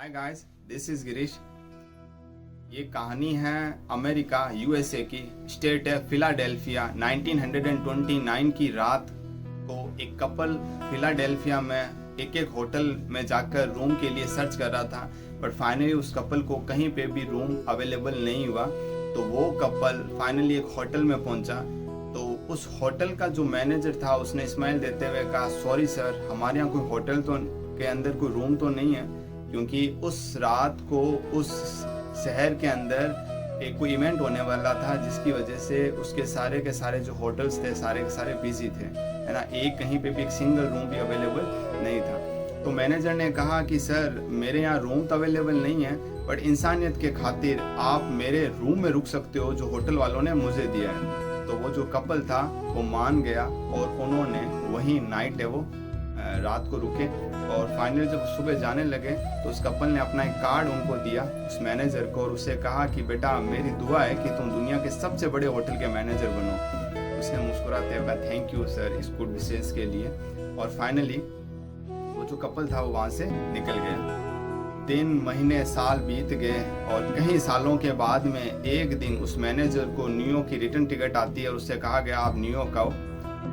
Hi guys, this is Girish. ये कहानी है अमेरिका यूएसए की, स्टेट है फिलाडेल्फिया। 1929 की रात को एक कपल फिलाडेल्फिया में एक होटल में जाकर रूम के लिए सर्च कर रहा था, बट फाइनली उस कपल को कहीं पे भी रूम अवेलेबल नहीं हुआ। तो वो कपल फाइनली एक होटल में पहुंचा। तो उस होटल का जो मैनेजर था उसने स्माइल देते हुए कहा, सॉरी सर, हमारे यहाँ कोई होटल तो के अंदर कोई रूम तो नहीं है, क्योंकि उस रात को उस शहर के अंदर एक कोई इवेंट होने वाला था, जिसकी वजह से उसके सारे के सारे जो होटल्स थे सारे के सारे बिजी थे, है ना। एक कहीं पे भी एक सिंगल रूम भी अवेलेबल नहीं था। तो मैनेजर ने कहा कि सर, मेरे यहाँ रूम तो अवेलेबल नहीं है, बट इंसानियत के खातिर आप मेरे रूम में रुक सकते हो जो होटल वालों ने मुझे दिया है। तो वो जो कपल था वो मान गया और उन्होंने वही नाइट है वो रात को रुके। और फाइनली जब सुबह जाने लगे तो उस कपल ने अपना एक कार्ड उनको दिया उस मैनेजर को, और उससे कहा कि बेटा, मेरी दुआ है कि तुम दुनिया के सबसे बड़े होटल के मैनेजर बनो। उसने मुस्कुराते हुए कहा, थैंक यू सर इस गुड विशेष के लिए। और फाइनली वो जो कपल था वो वहाँ से निकल गया। दिन महीने साल बीत गए और कई सालों के बाद में एक दिन उस मैनेजर को न्यूयॉर्क की रिटर्न टिकट आती है और उससे कहा गया आप न्यूयॉर्क आओ।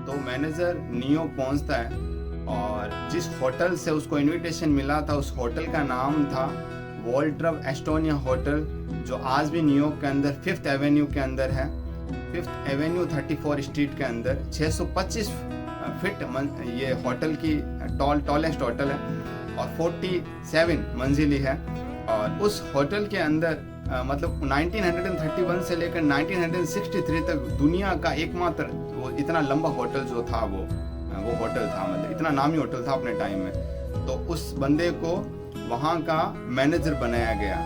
तो मैनेजर न्यूयॉर्क पहुंचता है और जिस होटल से उसको इनविटेशन मिला था उस होटल का नाम था वॉल्ट्रव एस्टोनिया होटल, जो आज भी न्यूयॉर्क के अंदर 5th एवेन्यू के अंदर है। 5th एवेन्यू 34 स्ट्रीट के अंदर 625 फीट ये होटल की टॉलेस्ट होटल है और 47 मंजिली है। और उस होटल के अंदर मतलब 1931 से लेकर 1963 तक दुनिया का एकमात्र वो इतना लंबा होटल जो था वो होटल था, मतलब इतना नामी होटल था अपने टाइम में। तो उस बंदे को वहाँ का मैनेजर बनाया गया।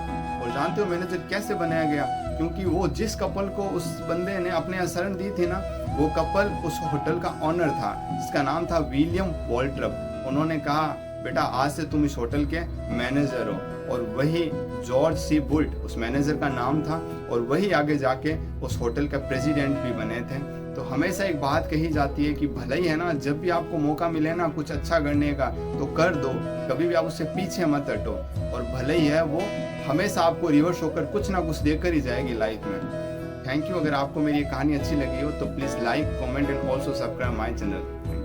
और जानते हो मैनेजर कैसे बनाया गया? क्योंकि वो जिस कपल को उस बंदे ने अपने यहाँ शरण दी थी ना, वो कपल उस होटल का ऑनर था जिसका नाम था विलियम वॉल्ट्रप। उन्होंने कहा, बेटा आज से तुम इस होटल के मैनेजर हो। और वही जॉर्ज सी बुल्ट उस मैनेजर का नाम था और वही आगे जाके उस होटल का प्रेसिडेंट भी बने थे। तो हमेशा एक बात कही जाती है कि भले ही है ना, जब भी आपको मौका मिले ना कुछ अच्छा करने का तो कर दो, कभी भी आप उससे पीछे मत हटो। और भले ही है वो हमेशा आपको रिवर्स होकर कुछ ना कुछ देकर ही जाएगी लाइफ में। Thank you. अगर आपको मेरी ये कहानी अच्छी लगी हो तो please like, comment and also subscribe my channel.